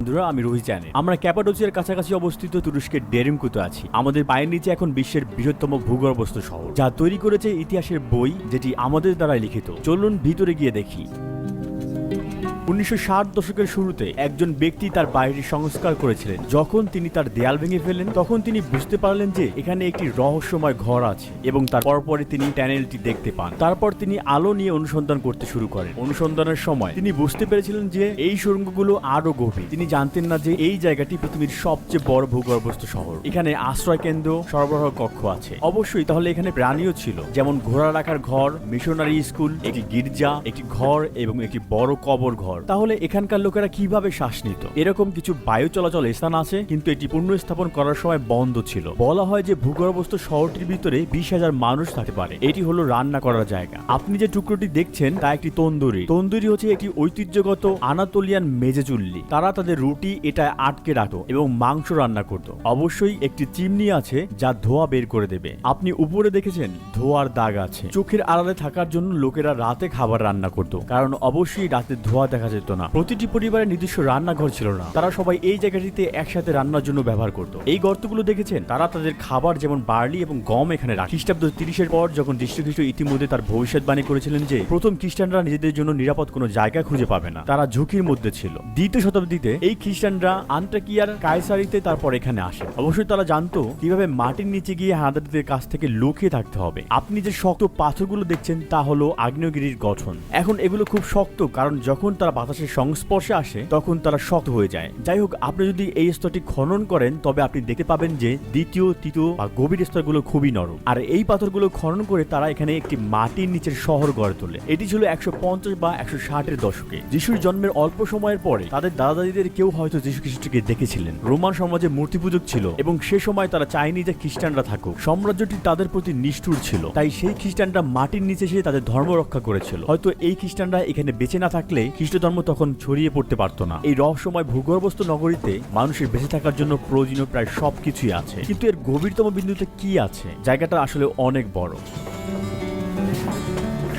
বন্ধুরা, আমি রোহিত চ্যানেল। আমরা ক্যাপাডোসিয়ার কাছাকাছি অবস্থিত তুরস্কের ডেরিমকুতে আছি। আমাদের পায়ের নিচে এখন বিশ্বের বৃহত্তম ভূগর্ভস্থ শহর, যা তৈরি করেছে ইতিহাসের বই, যেটি আমাদের দ্বারা লিখিত। চলুন ভিতরে গিয়ে দেখি। 1960 দশকের শুরুতে একজন ব্যক্তি তার বাড়িটি সংস্কার করেছিলেন। যখন তিনি তার দেয়াল ভেঙে ফেলেন, তখন তিনি বুঝতে পারলেন যে এখানে একটি রহস্যময় ঘর আছে, এবং তার পরপরে তিনি টানেলটি দেখতে পান। তারপর তিনি আলো নিয়ে অনুসন্ধান করতে শুরু করেন। অনুসন্ধানের সময় তিনি বুঝতে পেরেছিলেন যে এই সুড়ঙ্গগুলো আরো গভীর। তিনি জানতেন না যে এই জায়গাটি পৃথিবীর সবচেয়ে বড় ভূগর্ভস্থ শহর। এখানে আশ্রয় কেন্দ্র, সরবরাহ কক্ষ আছে। অবশ্যই তাহলে এখানে প্রাণীও ছিল, যেমন ঘোড়া রাখার ঘর, মিশনারি স্কুল, একটি গির্জা, একটি ঘর এবং একটি বড় কবর ঘর। তাহলে এখানকার লোকেরা কিভাবে শ্বাস নিত? এরকম কিছু বায়ু চলাচল স্থান আছে, কিন্তু এটি পুনঃস্থাপন করার সময় বন্ধ ছিল। বলা হয় যে ভূগর্ভস্থ শহরটির ভিতরে 20,000 মানুষ থাকতে পারে। এটি হলো রান্না করার জায়গা। আপনি যে টুকরোটি দেখছেন তা একটি তন্দুরি। তন্দুরি হচ্ছে একটি ঐতিহ্যগত আনাতোলিয়ান মেজে চুল্লি। তারা তাদের রুটি এটায় আটকে রাখতো এবং মাংস রান্না করত। অবশ্যই একটি চিমনি আছে যা ধোঁয়া বের করে দেবে। আপনি উপরে দেখেছেন ধোঁয়ার দাগ আছে। চোখের আড়ালে থাকার জন্য লোকেরা রাতে খাবার রান্না করত, কারণ অবশ্যই রাতে ধোঁয়া দেখা যেত না। প্রতিটি পরিবারের নিজস্ব রান্নাঘর ছিল না। তারা সবাই এই জায়গাটিতে একসাথে রান্নার জন্য ব্যবহার করত। এই গর্তগুলো দেখেছেন? তারা তাদের খাবার যেমন বার্লি এবং গম এখানে রাখে। খ্রিস্টাব্দ 30-এর পর যখন যীশু খ্রিস্ট ইতিমধ্যে তার ভবিষ্যৎবাণী করেছিলেন যে প্রথম খ্রিস্টানরা নিজেদের জন্য নিরাপদ কোনো জায়গা খুঁজে পাবে না, তারা ঝুঁকির মধ্যে ছিল। 2য় শতাব্দীতে এই খ্রিস্টানরা আন্টাকিয়ার কায়সারিতে তারপর এখানে আসে। অবশ্যই তারা জানতো কিভাবে মাটির নিচে গিয়ে হানাদারদের কাছ থেকে লুকিয়ে থাকতে হবে। আপনি যে শক্ত পাথরগুলো দেখছেন তা হলো আগ্নেয়গিরির গঠন। এখন এগুলো খুব শক্ত, কারণ যখন তারা বাতাসের সংস্পর্শে আসে তখন তারা শক্ত হয়ে যায়। যাই হোক, আপনি যদি এই স্তরটি খনন করেন তবে আপনি দেখতে পাবেন যে দ্বিতীয়, তৃতীয় বা গভীর স্তরগুলো খুবই নরম। আর এই পাথরগুলো খনন করে তারা এখানে একটি মাটির নিচের শহর গড়ে তোলে। এটি ছিল 150 বা 160-এর দশকে। যিশুর জন্মের অল্প সময়ের পরে তাদের দাদা দাদিদের কেউ হয়তো যিশু খ্রিস্টকে দেখেছিলেন। রোমান সমাজে মূর্তি পূজক ছিল এবং সে সময় তারা চায়নি যে খ্রিস্টানরা থাকুক। সাম্রাজ্যটি তাদের প্রতি নিষ্ঠুর ছিল, তাই সেই খ্রিস্টানরা মাটির নিচে এসে তাদের ধর্ম রক্ষা করেছিল। হয়তো এই খ্রিস্টানরা এখানে বেঁচে না থাকলে খ্রিস্ট ধর্ম তখন ছড়িয়ে পড়তে পারতো না। এই রহস্যময় ভূগর্ভস্থ নগরীতে মানুষের বেঁচে থাকার জন্য প্রয়োজনীয় প্রায় সবকিছুই আছে, কিন্তু এর গভীরতম বিন্দুতে কি আছে? জায়গাটা আসলে অনেক বড়।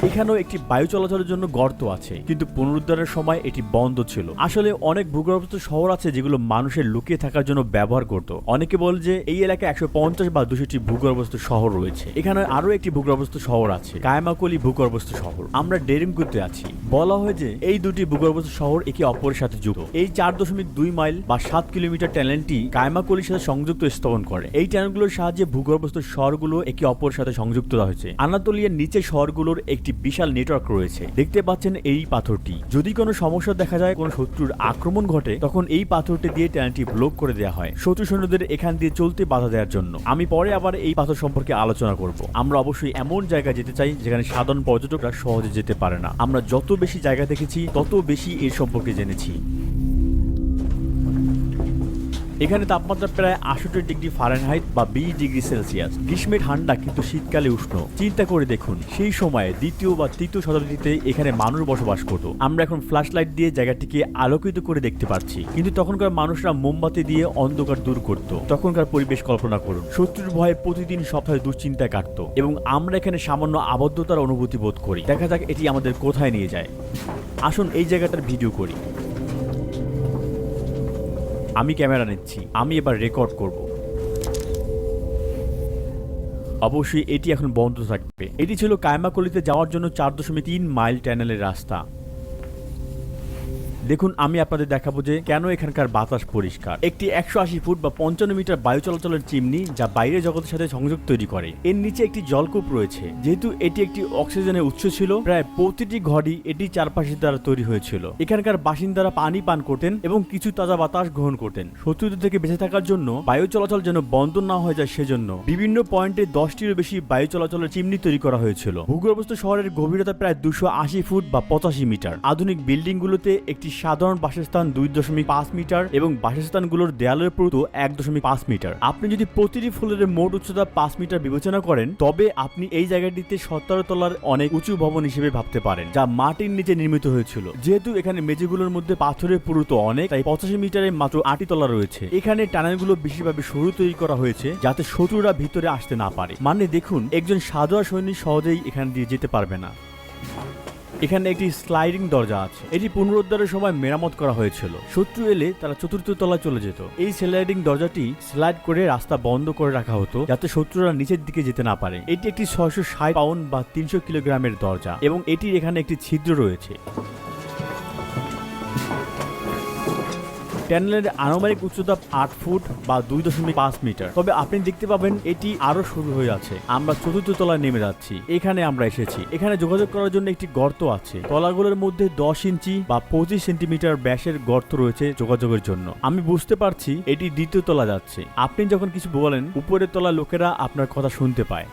এখানেও একটি বায়ু চলাচলের জন্য গর্ত আছে, কিন্তু পুনরুদ্ধারের সময় এটি বন্ধ ছিল। আসলে অনেক ভূগর্ভস্থ শহর আছে যেগুলো মানুষের লুকিয়ে থাকার জন্য ব্যবহার করত। অনেকে বলে যে এই এলাকায় 150 বা 200টি ভূগর্ভস্থ শহর রয়েছে। এখানে আরো একটি ভূগর্ভস্থ শহর আছে, কায়মাকলি ভূগর্ভস্থ শহর। আমরা ডেরিমকুতে আছি। বলা হয় যে এই দুটি ভূগর্ভস্থ শহর একে অপরের সাথে যুক্ত। এই 4.2 মাইল বা 7 কিলোমিটার টানেলটি কায়মাকলির সাথে সংযুক্ত স্থাপন করে। এই টানেলগুলোর সাহায্যে ভূগর্ভস্থ শহরগুলো একে অপরের সাথে সংযুক্ত হয়েছে। আনাতোলিয়ার নিচে শহরগুলোর একটি বিশাল নেটওয়ার্ক রয়েছে। দেখতে পাচ্ছেন এই পাথরটি। যদি কোনো সমস্যা দেখা যায়, কোনো শত্রুর আক্রমণ ঘটে, তখন এই পাথরটি দিয়ে টানেলটি ব্লক করে দেওয়া হয় শত্রু সৈন্যদের এখান দিয়ে চলতে বাধা দেওয়ার জন্য। আমি পরে আবার এই পাথর সম্পর্কে আলোচনা করব। আমরা অবশ্যই এমন জায়গায় যেতে চাই যেখানে সাধারণ পর্যটকরা সহজে যেতে পারে না। আমরা যত বেশি জায়গা দেখেছি তত বেশি এর সম্পর্কে জেনেছি। এখানে তাপমাত্রা প্রায় 68 ডিগ্রি ফারেনহাইট বা 20 ডিগ্রি সেলসিয়াস। গ্রীষ্মে ঠান্ডা, কিন্তু শীতকালে উষ্ণ। চিন্তা করে দেখুন, সেই সময়ে 2য় বা 3য় শতাব্দীতে এখানে মানুষ বসবাস করত। আমরা এখন ফ্ল্যাশ লাইট দিয়ে জায়গাটিকে আলোকিত করে দেখতে পাচ্ছি, কিন্তু তখনকার মানুষরা মোমবাতি দিয়ে অন্ধকার দূর করত। তখনকার পরিবেশ কল্পনা করুন। শত্রুর ভয়ে প্রতিদিন সপ্তাহে দুশ্চিন্তায় কাটত, এবং আমরা এখানে সামান্য আবদ্ধতার অনুভূতি বোধ করি। দেখা যাক এটি আমাদের কোথায় নিয়ে যায়। আসুন এই জায়গাটার ভিডিও করি। আমি ক্যামেরা নিচ্ছি, আমি এবার রেকর্ড করব। অবশ্যই এটি এখন বন্ধ থাকবে। এটি ছিল কায়মাকলিতে যাওয়ার জন্য 4.3 মাইল টানেলের রাস্তা। দেখুন, আমি আপনাদের দেখাবো যে কেন এখানকার বাতাস পরিষ্কার। একটি 180 ফুট বা 55 মিটার বায়ু চলাচলের চিমনি, যা বাইরের জগতের সাথে সংযোগ তৈরি করে। এর নিচে একটি জলকূপ রয়েছে। যেহেতু এটি একটি অক্সিজেনের উৎস ছিল, প্রায় প্রতিটি ঘরই এটি চারপাশের দ্বারা তৈরি হয়েছিল। এখানকার বাসিন্দারা পানি পান করতেন এবং কিছু তাজা বাতাস গ্রহণ করতেন। শত্রুদের থেকে বেঁচে থাকার জন্য বায়ু চলাচল যেন বন্ধ না হয়ে যায়, সেজন্য বিভিন্ন পয়েন্টে 10টিরও বেশি বায়ু চলাচলের চিমনি তৈরি করা হয়েছিল। ভূগর্ভস্থ শহরের গভীরতা প্রায় 280 ফুট বা 85 মিটার। আধুনিক বিল্ডিংগুলোতে একটি সাধারণ বাসস্থান 2.5 মিটার এবং বাসস্থানগুলোর দেয়ালের পুরুত্ব 1.5 মিটার। আপনি যদি প্রতিটি ফ্লোরের মোট উচ্চতা 5 মিটার বিবেচনা করেন, তবে আপনি এই জায়গাটিতে 17 তলার অনেক উঁচু ভবন হিসেবে ভাবতে পারেন, যা মাটির নিচে নির্মিত হয়েছিল। যেহেতু এখানে মেঝেগুলোর মধ্যে পাথরের পুরুত্ব অনেক, তাই 85 মিটারে মাত্র 8টি তলা রয়েছে। এখানে টানেলগুলো বেশিরভাবে সরু তৈরি করা হয়েছে, যাতে শত্রুরা ভিতরে আসতে না পারে। মানে দেখুন, একজন সাধারণ সৈনিক সহজেই এখান দিয়ে যেতে পারবে না। এখানে একটি স্লাইডিং দরজা আছে। এটি পুনরুদ্ধারের সময় মেরামত করা হয়েছিল। শত্রু এলে তারা চতুর্থ তলায় চলে যেত। এই স্লাইডিং দরজাটি স্লাইড করে রাস্তা বন্ধ করে রাখা হতো যাতে শত্রুরা নিচের দিকে যেতে না পারে। এটি একটি 660 পাউন্ড বা 300 কিলোগ্রামের দরজা এবং এটির এখানে একটি ছিদ্র রয়েছে। টানেলের আনুমানিক উচ্চতা 8 ফুট বা 2.5 মিটার। তবে আপনি দেখতে পাবেন এটি আরো শুরু হয়ে আছে। আমরা চতুর্থ তলায় নেমে যাচ্ছি। এখানে আমরা এসেছি। এখানে যোগাযোগ করার জন্য একটি গর্ত আছে। তলাগুলোর মধ্যে 10 ইঞ্চি বা 25 সেন্টিমিটার ব্যাসের গর্ত রয়েছে যোগাযোগের জন্য। আমি বুঝতে পারছি এটি দ্বিতীয় তলা যাচ্ছে। আপনি যখন কিছু বলেন উপরের তলা লোকেরা আপনার কথা শুনতে পায়।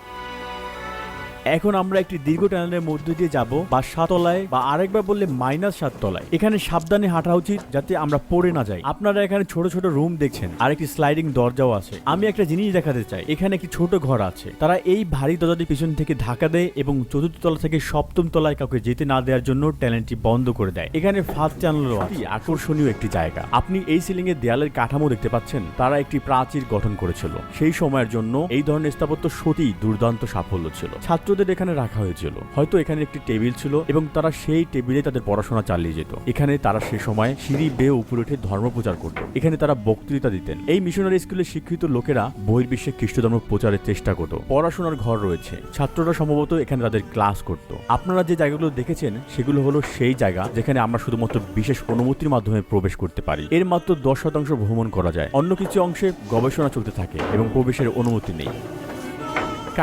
এখন আমরা একটি দীর্ঘ টানেলের মধ্য দিয়ে যাব বা 7 তলায় বা আরেকবার বললে -7 তলায়। এখানে সাবধানে হাঁটা উচিত যাতে আমরা পড়ে না যাই। আপনারা এখানে ছোট ছোট রুম দেখছেন আর একটি স্লাইডিং দরজাও আছে। আমি একটা জিনিস দেখাতে চাই, এখানে একটি ছোট ঘর আছে। তারা এই ভারী দরজাটি পিছন থেকে ধাক্কা দেয় এবং চতুর্থ তলা থেকে সপ্তম তলায় কাউকে যেতে না দেওয়ার জন্য টানেলটি বন্ধ করে দেয়। এখানে ফার্স্ট চ্যানেলও আছে। আকর্ষণীয় একটি জায়গা। আপনি এই সিলিং এর দেয়ালের কাঠামো দেখতে পাচ্ছেন। তারা একটি প্রাচীর গঠন করেছিল। সেই সময়ের জন্য এই ধরনের স্থাপত্য সত্যিই দুর্দান্ত সাফল্য ছিল। ছাত্রদের এখানে রাখা হয়েছিল। হয়তো এখানে একটি টেবিল ছিল এবং তারা সেই টেবিলে তাদের পড়াশোনা চালিয়ে যেত। এখানে তারা সে সময় সিঁড়ি বেয়ে উপরে উঠে ধর্ম প্রচার করত। এখানে তারা বক্তৃতা দিতেন। এই মিশনারি স্কুলে শিক্ষিত লোকেরা বহির্বিশ্বে খ্রিস্ট ধর্ম প্রচারের চেষ্টা করত। পড়াশোনার ঘর রয়েছে। ছাত্ররা সম্ভবত এখানে তাদের ক্লাস করত। আপনারা যে জায়গাগুলো দেখেছেন সেগুলো হলো সেই জায়গা যেখানে আমরা শুধুমাত্র বিশেষ অনুমতির মাধ্যমে প্রবেশ করতে পারি। এর মাত্র 10% ভ্রমণ করা যায়। অন্য কিছু অংশে গবেষণা চলতে থাকে এবং প্রবেশের অনুমতি নেই।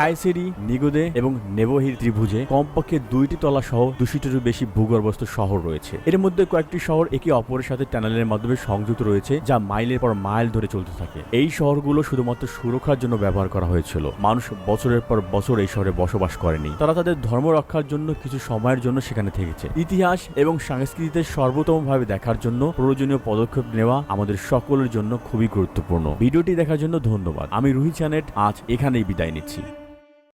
কায়সেরি, নিগোদে এবং নেবোহির ত্রিভুজে কমপক্ষে 2টি তলা সহ 200টিরও বেশি ভূগর্ভস্থ শহর রয়েছে। এর মধ্যে কয়েকটি শহর একে অপরের সাথে টানেলের মাধ্যমে সংযুক্ত রয়েছে যা মাইলের পর মাইল ধরে চলতে থাকে। এই শহরগুলো শুধুমাত্র সুরক্ষার জন্য ব্যবহার করা হয়েছিল। মানুষ বছরের পর বছর এই শহরে বসবাস করেনি। তারা তাদের ধর্ম রক্ষার জন্য কিছু সময়ের জন্য সেখানে থেকেছে। ইতিহাস এবং সংস্কৃতিতে সর্বোত্তমভাবে দেখার জন্য প্রয়োজনীয় পদক্ষেপ নেওয়া আমাদের সকলের জন্য খুবই গুরুত্বপূর্ণ। ভিডিওটি দেখার জন্য ধন্যবাদ। আমি রুহি চ্যানেট আজ এখানেই বিদায় নিচ্ছি।